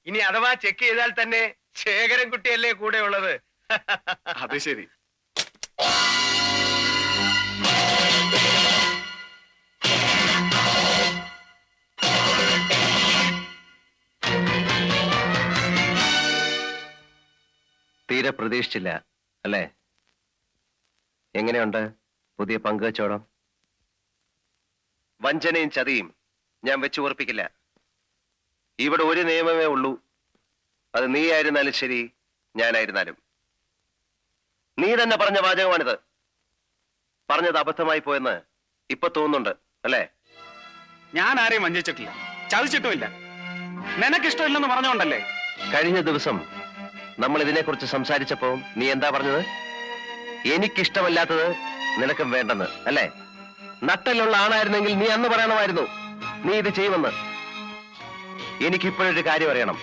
ഇനി അഥവാ ചെക്ക് ചെയ്താൽ തന്നെ ശേഖരൻകുട്ടിയല്ലേ കൂടെ ഉള്ളത്. അത് ശരി. തീരെ പ്രതീക്ഷിച്ചില്ല അല്ലേ? എങ്ങനെയുണ്ട് പുതിയ പങ്കുവച്ചോടം? വഞ്ചനയും ചതിയും ഞാൻ വെച്ചു ഉറപ്പിക്കില്ല. ഇവിടെ ഒരു നിയമമേ ഉള്ളൂ. അത് നീ ആയിരുന്നാലും ശരി, ഞാനായിരുന്നാലും. നീ തന്നെ പറഞ്ഞ വാചകമാണിത്. പറഞ്ഞത് അബദ്ധമായി പോയെന്ന് ഇപ്പൊ തോന്നുന്നുണ്ട് അല്ലേ? ഞാൻ ആരെയും വഞ്ചിച്ചിട്ടില്ല, ചതിച്ചിട്ടുമില്ല. നിനക്കിഷ്ടമില്ലെന്ന് പറഞ്ഞോണ്ടല്ലേ? കഴിഞ്ഞ ദിവസം നമ്മൾ ഇതിനെക്കുറിച്ച് സംസാരിച്ചപ്പോ നീ എന്താ പറഞ്ഞത്? എനിക്കിഷ്ടമല്ലാത്തത് നിനക്കും വേണ്ടെന്ന് അല്ലേ? നട്ടലുള്ള ആണായിരുന്നെങ്കിൽ നീ അന്ന് പറയണമായിരുന്നു നീ ഇത് ചെയ്യുമെന്ന്. എനിക്കിപ്പോഴൊരു കാര്യം അറിയണം.